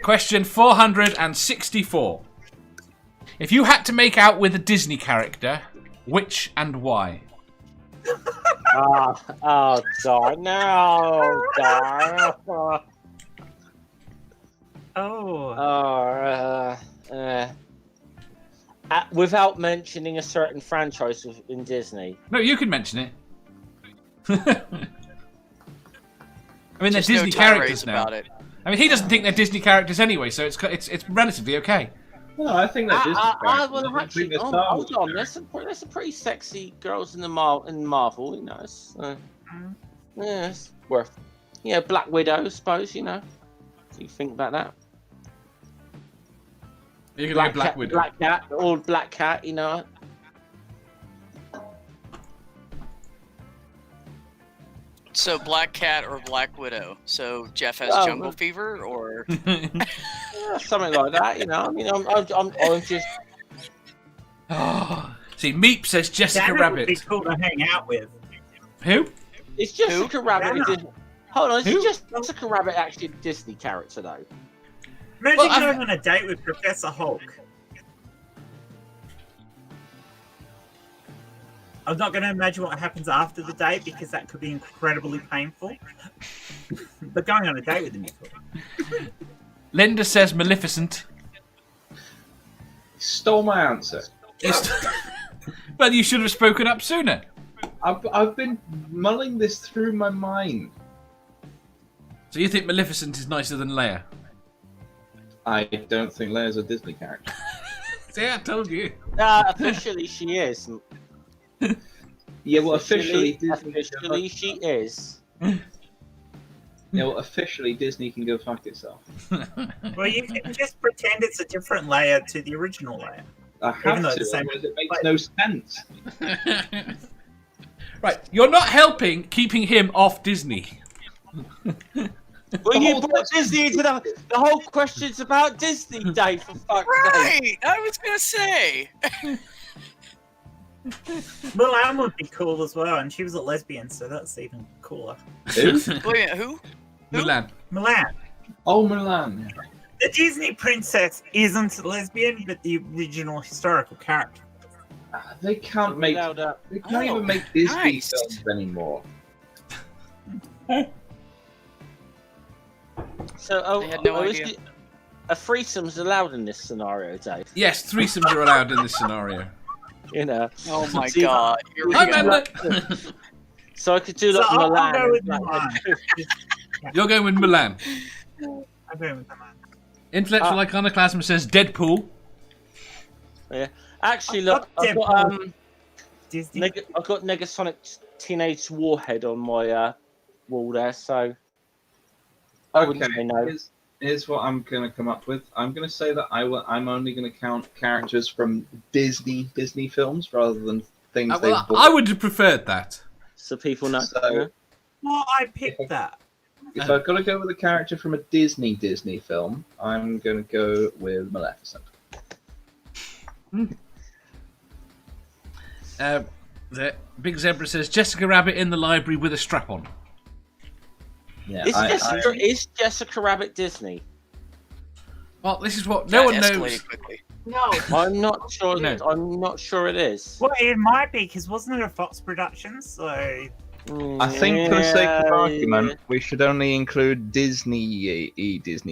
question 464. If you had to make out with a Disney character, which and why? Oh, darn. No, darn. Without mentioning a certain franchise in Disney. No, you can mention it. I mean, they're Just Disney no tirades characters now. about it. I mean, he doesn't think they're Disney characters anyway, so it's relatively okay. No, I think they're Disney characters. Well, actually, hold on. There's some pretty sexy girls in Marvel, you know. Yeah, it's worth. Yeah, Black Widow, I suppose, you know. Do you think about that? You can Black Widow. Old Black Cat, you know. So Black Cat or Black Widow. So Jeff has jungle fever, or something like that, you know. I mean, I'm just. See, Meep says Jessica Rabbit. Would be cool to hang out with. Who? Is Jessica Rabbit? Hold on, is Jessica Rabbit actually a Disney character though? Imagine going on a date with Professor Hulk. I'm not going to imagine what happens after the date because that could be incredibly painful. But going on a date with him is cool. Linda says Maleficent. Stole my answer. Well, you should have spoken up sooner. I've been mulling this through my mind. So you think Maleficent is nicer than Leia? I don't think Leia's a Disney character. See, I told you. Officially she is. Yeah, well, officially she is. Yeah, well, officially Disney can go fuck itself. Well, you can just pretend it's a different layer to the original layer. I have to, otherwise it makes no sense. Right, you're not helping keeping him off Disney. Well, you brought Disney into the whole question's about Disney, Dave, for fuck's sake. right? I was gonna say. Mulan would be cool as well, and she was a lesbian, so that's even cooler. Who? Wait a minute, who? Mulan. Mulan. Oh, Mulan. The Disney princess isn't a lesbian, but the original historical character. They can't make. They can't even make Disney films anymore. So, They had no idea. A threesome's allowed in this scenario, Dave. Yes, threesomes are allowed in this scenario. You know. Oh my god. Here we Hi, go. Amanda. So I could do like I'll Milan. go with Mulan. You're going with Mulan. I'm going with Mulan. Intellectual Iconoclasm says Deadpool. Yeah. Actually, look, I've got Negasonic Teenage Warhead on my wall there, so. Okay. Here's what I'm gonna come up with. I'm gonna say that I'm only gonna count characters from Disney films rather than things they've bought. I would have preferred that. So people know. So, Well, I picked that. if I've got to go with a character from a Disney film, I'm gonna go with Maleficent. The Big Zebra says Jessica Rabbit in the library with a strap on. Yeah, Is Jessica Rabbit Disney? Well, this is what no one knows. Quickly. No. I'm not sure. No. I'm not sure it is. Well, it might be, because wasn't it a Fox production? So. I think for the sake of argument, we should only include Disney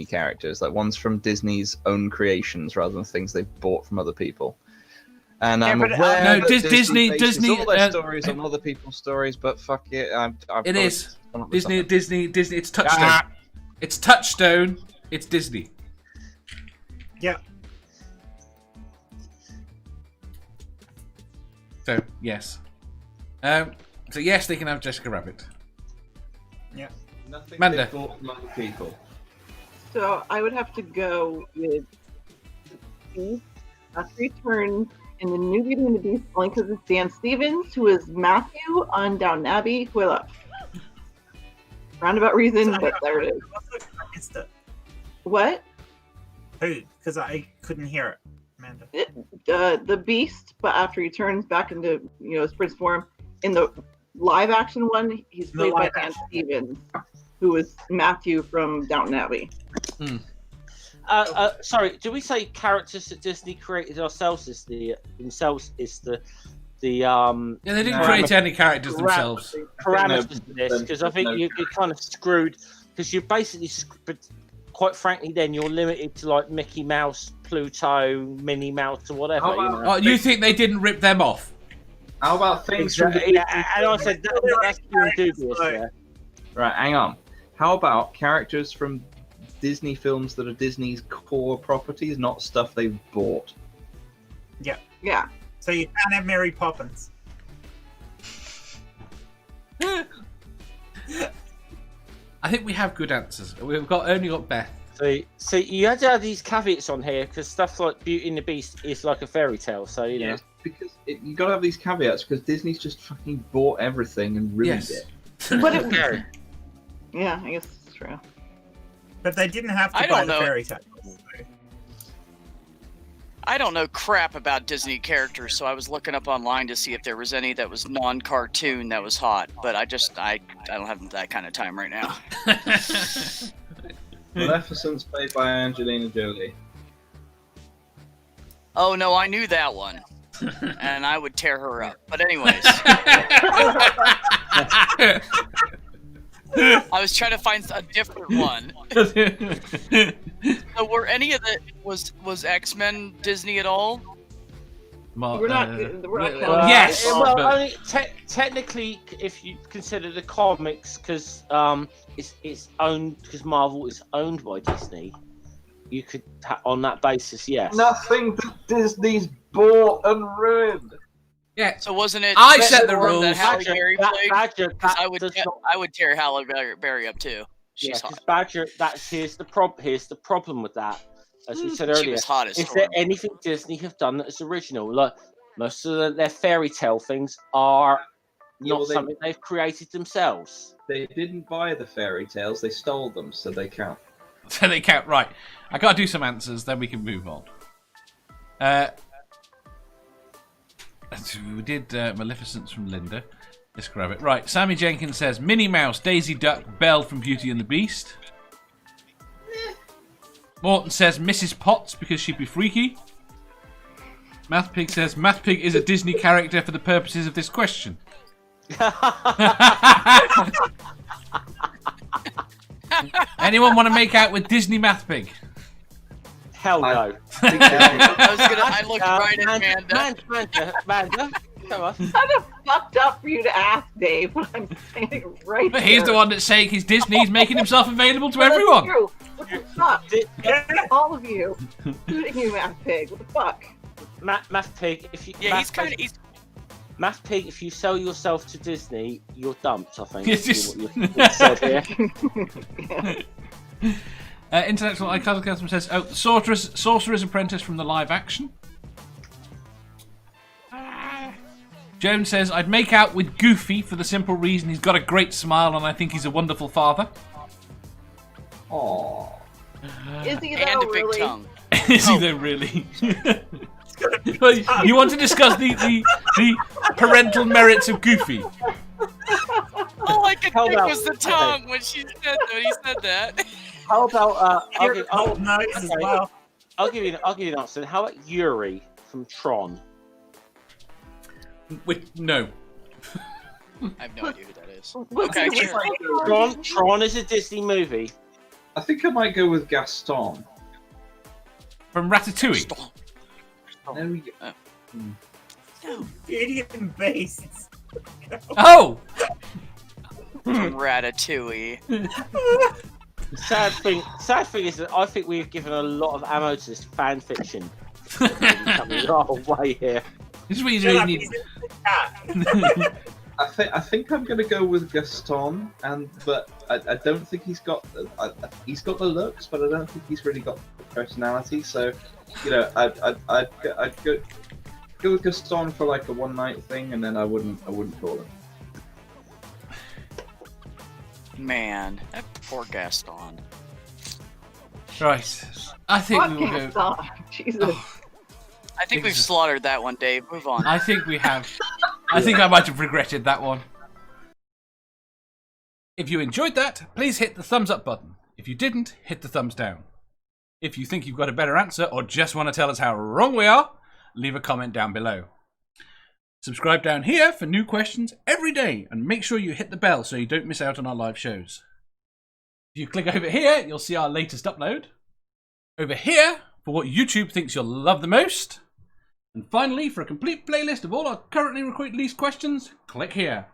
characters, like ones from Disney's own creations, rather than things they've bought from other people. And I'm aware that Disney bases all their stories on other people's stories, but fuck it, It is Disney. It's Touchstone. It's Touchstone. It's Disney. Yeah. So yes. So yes, they can have Jessica Rabbit. Yeah. Nothing Amanda. they bought from other people. So I would have to go with After He Turns in the New Beauty and the Beast, only because it's Dan Stevens, who is Matthew on Downton Abbey, who I love. Roundabout reason, but there it is. I missed it. What? Who? Because I couldn't hear it, Amanda. The Beast, but after he turns back into his prince form, in the live action one, he's played by Dan Stevens, who is Matthew from Downton Abbey. Sorry, do we say characters that Disney created themselves is the Yeah, they didn't create any characters themselves. parameters for this? Because I think you're kind of screwed. Because you're basically, quite frankly, then you're limited to like Mickey Mouse, Pluto, Minnie Mouse, or whatever. Oh, you think they didn't rip them off? How about things Exactly, from the yeah, and I said that's being dubious there. Right, hang on. How about characters from Disney films that are Disney's core properties, not stuff they've bought? Yeah. So you can't have Mary Poppins. I think we have good answers. We've only got Beth. So you had to have these caveats on here because stuff like Beauty and the Beast is like a fairy tale. So you know, because you got to have these caveats because Disney's just fucking bought everything and ruined it. But it, yeah, I guess it's true. But they didn't have to I buy don't the know. fairy tale. I don't know crap about Disney characters, so I was looking up online to see if there was any that was non-cartoon that was hot. But I don't have that kind of time right now. Maleficent's played by Angelina Jolie. Oh no, I knew that one, and I would tear her up. But anyways, I was trying to find a different one. So were any of the was X-Men Disney at all? We're not counting. Yes. Well, but- only technically, if you consider the comics, because it's owned, because Marvel is owned by Disney, you could on that basis, yes. Nothing that Disney's bought and ruined. Yeah. So wasn't it? I set the Storm rules. that Halle Berry played? Badger, 'Cause I would tear Halle Berry up too. She's hot. Badger. Here's the problem with that. As we said She earlier, was hot as is Storm. there anything Disney have done that is original? Like most of their fairy tale things are not something they've created themselves. They didn't buy the fairy tales; they stole them, so they count. So they count. Right. I got to do some answers, then we can move on. We did Maleficence from Linda. Let's grab it. Right. Sammy Jenkins says Minnie Mouse, Daisy Duck, Belle from Beauty and the Beast. Morton says Mrs. Potts because she'd be freaky. Math Pig says Math Pig is a Disney character for the purposes of this question. Anyone want to make out with Disney Math Pig? Hell no. I looked right at Amanda. Amanda, come on. Kind of fucked up for you to ask, Dave, but I'm saying right But he's here. the one that's saying he's Disney. He's making himself available to Well, that's everyone. true. What the fuck? All of you. Including you, Math Pig. What the fuck? Math Pig, if you Yeah, he's kind of. Math Pig, if you sell yourself to Disney, you're dumped. I think. Yes, is what you said here. Yeah. Intellectual Iconoclasm says, oh, the Sorcerer's Apprentice from the live action. Jones says, I'd make out with Goofy for the simple reason he's got a great smile and I think he's a wonderful father. Aww. Is he And though, a big really? tongue. Is he though, really? You want to discuss the parental merits of Goofy? All I could How think about- was the tongue when he said that. How about Oh, no, as well. I'll give you an answer. How about Yuri from Tron? No. I have no idea who that is. What's Okay, his sure. name? Tron is a Disney movie. I think I might go with Gaston. From Ratatouille. Stop. There we go. Beauty and Beasts. Oh! From Ratatouille. Sad thing is that I think we've given a lot of ammo to this fan fiction. Coming our way here. This is what you Shut really up, need. he's in the cat. I think I'm gonna go with Gaston, but I don't think he's got the looks, but I don't think he's really got the personality. So, you know, I'd go with Gaston for like a one night thing, and then I wouldn't call him. Man, that poor Gaston. Right. I think we will Fucking go. stop. Jesus. I think we've slaughtered that one, Dave. Move on. I think we have. I think I might have regretted that one. If you enjoyed that, please hit the thumbs up button. If you didn't, hit the thumbs down. If you think you've got a better answer or just want to tell us how wrong we are, leave a comment down below. Subscribe down here for new questions every day and make sure you hit the bell so you don't miss out on our live shows. If you click over here, you'll see our latest upload. Over here, for what YouTube thinks you'll love the most. And finally, for a complete playlist of all our currently released questions, click here.